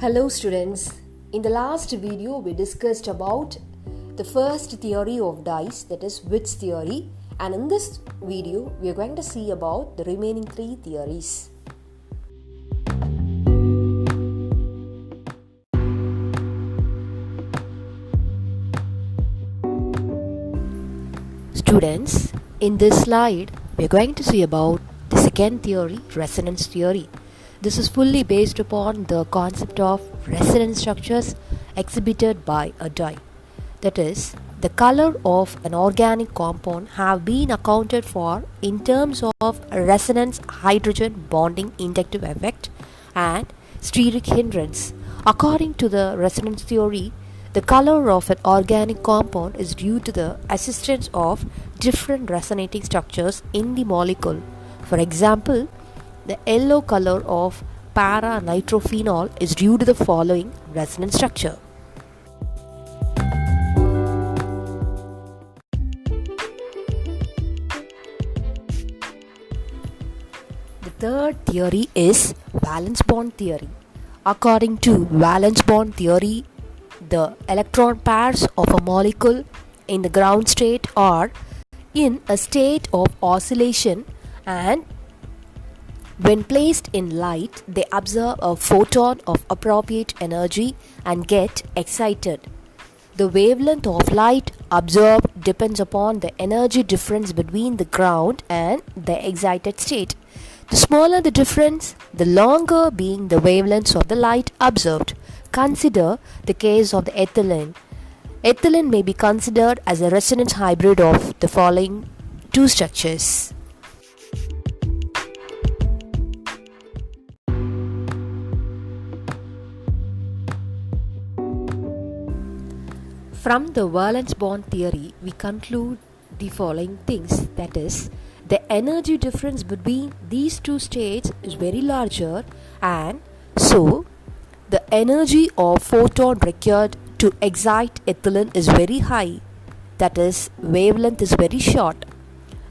Hello students, in the last video we discussed about the first theory of dyes, that is Witt's theory, and in this video we are going to see about the remaining three theories. Students, in this slide we are going to see about the second theory, resonance theory. This is fully based upon the concept of resonance structures exhibited by a dye. That is, the color of an organic compound have been accounted for in terms of resonance hydrogen bonding inductive effect and steric hindrance. According to the resonance theory, the color of an organic compound is due to the assistance of different resonating structures in the molecule. For example, the yellow color of para-nitrophenol is due to the following resonance structure. The third theory is valence bond theory. According to valence bond theory, the electron pairs of a molecule in the ground state are in a state of oscillation, and when placed in light, they absorb a photon of appropriate energy and get excited. The wavelength of light absorbed depends upon the energy difference between the ground and the excited state. The smaller the difference, the longer being the wavelengths of the light absorbed. Consider the case of the ethylene. Ethylene may be considered as a resonance hybrid of the following two structures. From the valence bond theory, we conclude the following things, that is, the energy difference between these two states is very larger, and so the energy of photon required to excite ethylene is very high, that is, wavelength is very short.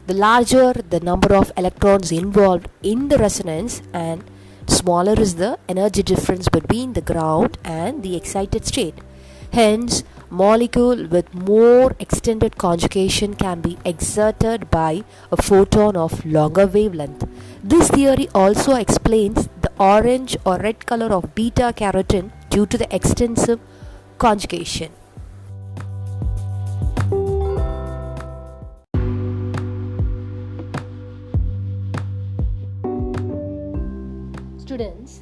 The larger the number of electrons involved in the resonance, and smaller is the energy difference between the ground and the excited state. Hence, molecule with more extended conjugation can be exerted by a photon of longer wavelength. This theory also explains the orange or red color of beta carotene due to the extensive conjugation. Students,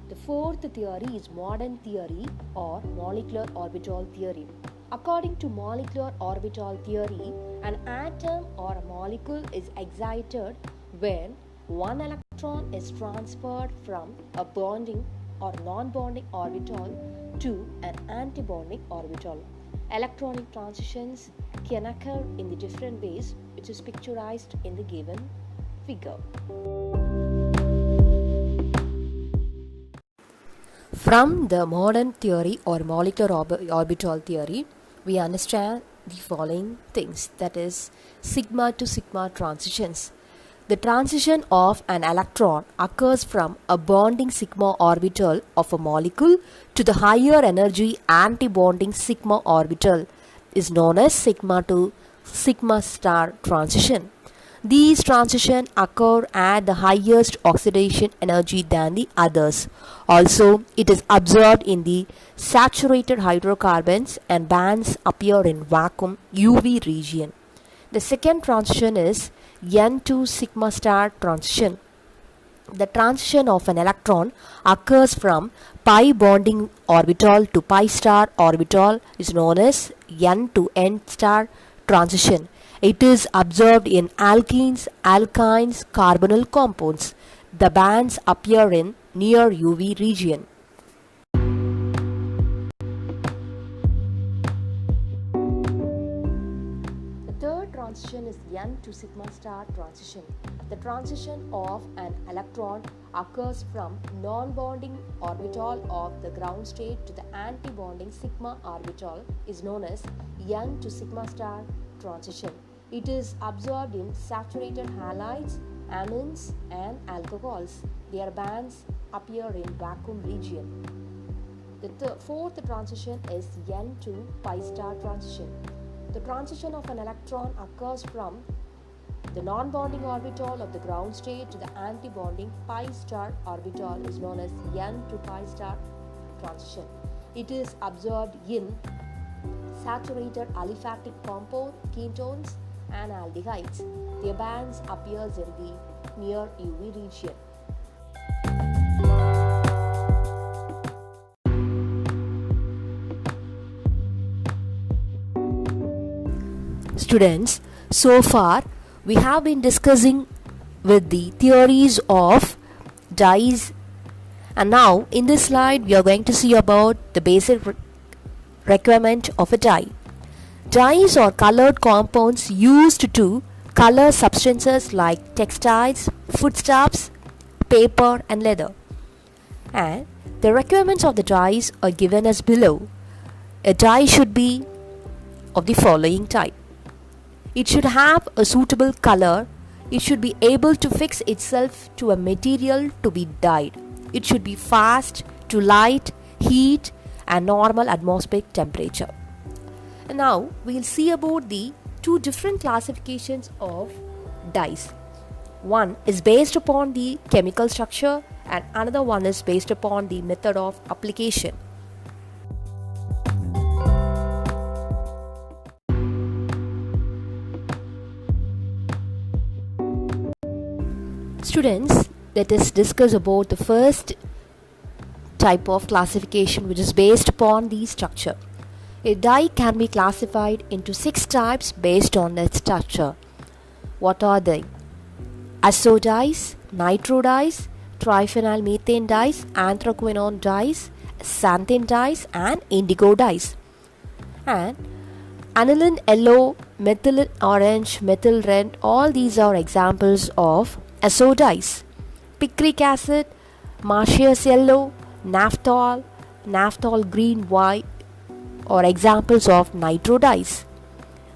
the fourth theory is modern theory or molecular orbital theory. According to molecular orbital theory, an atom or a molecule is excited when one electron is transferred from a bonding or non-bonding orbital to an antibonding orbital. Electronic transitions can occur in the different ways, which is picturized in the given figure. From the modern theory or molecular orbital theory, we understand the following things, that is, sigma to sigma transitions. The transition of an electron occurs from a bonding sigma orbital of a molecule to the higher energy antibonding sigma orbital is known as sigma to sigma star transition. These transitions occur at the highest oxidation energy than the others. Also, it is observed in the saturated hydrocarbons, and bands appear in vacuum UV region. The second transition is N to sigma star transition. The transition of an electron occurs from pi bonding orbital to pi star orbital is known as N to N star transition. It is observed in alkenes, alkynes, carbonyl compounds. The bands appear in near UV region. The third transition is N to sigma star transition. The transition of an electron occurs from non-bonding orbital of the ground state to the anti-bonding sigma orbital is known as N to sigma star transition. It is observed in saturated halides, amines and alcohols. Their bands appear in vacuum region. The fourth transition is N to pi star transition. The transition of an electron occurs from the non-bonding orbital of the ground state to the antibonding pi star orbital is known as N to pi star transition. It is observed in saturated aliphatic compound, ketones and aldehydes. The abundance appears in the near UV region. Students, so far we have been discussing with the theories of dyes, and now in this slide we are going to see about the basic requirement of a dye. Dyes are colored compounds used to color substances like textiles, foodstuffs, paper and leather. And the requirements of the dyes are given as below. A dye should be of the following type. It should have a suitable color. It should be able to fix itself to a material to be dyed. It should be fast to light, heat and normal atmospheric temperature. And now we will see about the two different classifications of dyes. One is based upon the chemical structure and another one is based upon the method of application. Students, let us discuss about the first type of classification, which is based upon the structure. A dye can be classified into 6 types based on its structure. What are they? Azo dyes, nitro dyes, triphenyl methane dyes, anthraquinone dyes, xanthine dyes and indigo dyes. And aniline yellow, methyl orange, methyl red, all these are examples of azo dyes. Picric acid, Marcius yellow, naphthol, naphthol green, white are examples of nitro dyes.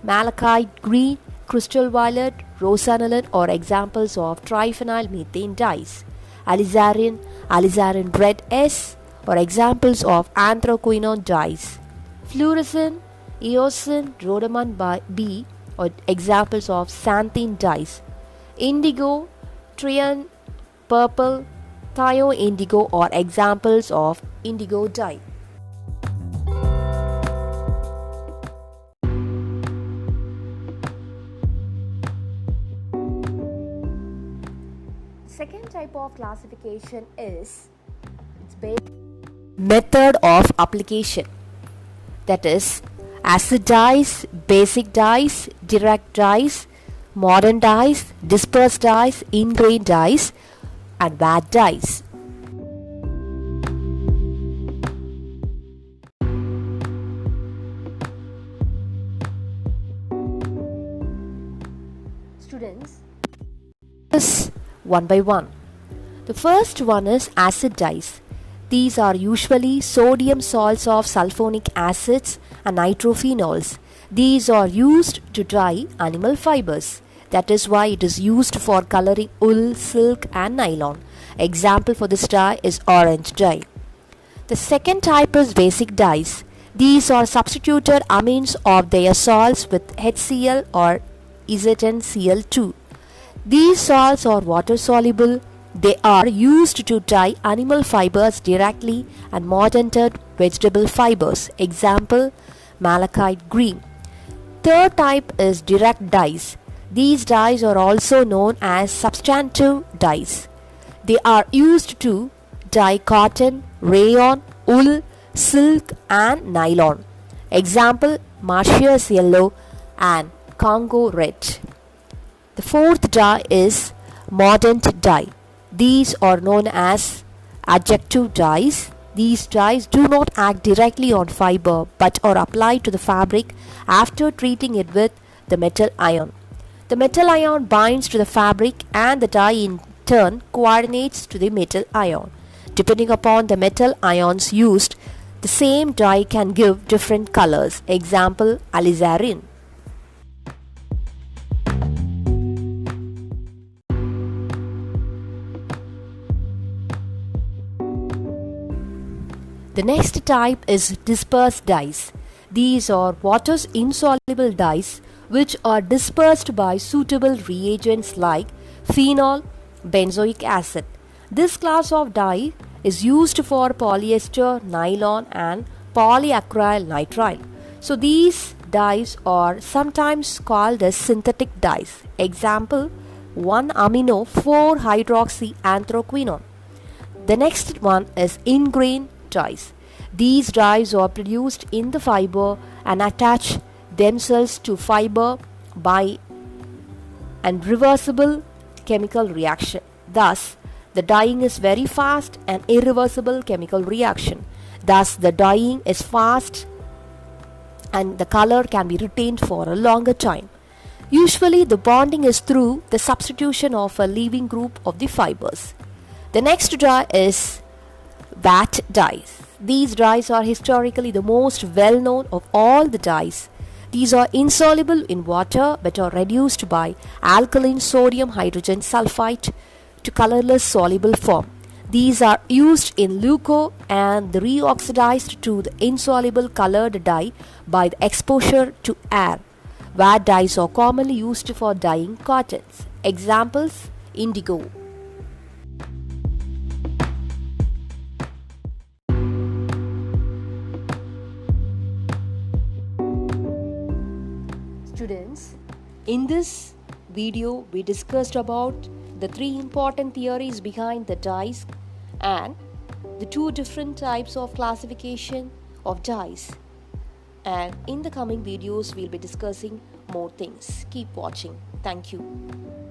Malachite green, crystal violet, rosanilin are examples of triphenyl methane dyes. Alizarin, alizarin red S are examples of anthraquinone dyes. Fluorescent, eosin, rhodamine B are examples of xanthine dyes. Indigo, trian, purple, thio indigo are examples of indigo dye. Second type of classification is its method of application. That is acid dyes, basic dyes, direct dyes, modern dyes, dispersed dyes, ingrain dyes and vat dyes. Students, one by one. The first one is acid dyes. These are usually sodium salts of sulfonic acids and nitrophenols. These are used to dye animal fibers. That is why it is used for coloring wool, silk and nylon. Example for this dye is orange dye. The second type is basic dyes. These are substituted amines of their salts with HCl or ZnCl2. These salts are water soluble. They are used to dye animal fibers directly and mordanted vegetable fibers. Example, malachite green. Third type is direct dyes. These dyes are also known as substantive dyes. They are used to dye cotton, rayon, wool, silk and nylon. Example, Marcius yellow and Congo red. The fourth dye is mordant dye. These are known as adjunctive dyes. These dyes do not act directly on fiber but are applied to the fabric after treating it with the metal ion. The metal ion binds to the fabric and the dye in turn coordinates to the metal ion. Depending upon the metal ions used, the same dye can give different colors. Example, alizarin. The next type is dispersed dyes. These are water-insoluble dyes which are dispersed by suitable reagents like phenol, benzoic acid. This class of dye is used for polyester, nylon and polyacryl nitrile. So these dyes are sometimes called as synthetic dyes. Example, 1-amino 4-hydroxy anthraquinone. The next one is Ingrain dyes. These dyes are produced in the fiber and attach themselves to fiber by an irreversible chemical reaction. Thus, the dyeing is very fast and irreversible chemical reaction. Thus, the dyeing is fast and the color can be retained for a longer time. Usually, the bonding is through the substitution of a leaving group of the fibers. The next dye is VAT dyes. These dyes are historically the most well known of all the dyes. These are insoluble in water but are reduced by alkaline sodium hydrogen sulfide to colorless soluble form. These are used in leuco and reoxidized to the insoluble colored dye by the exposure to air. VAT dyes are commonly used for dyeing cottons. Examples, indigo. Students, in this video we discussed about the three important theories behind the dyes and the two different types of classification of dyes. And in the coming videos we'll be discussing more things. Keep watching. Thank you.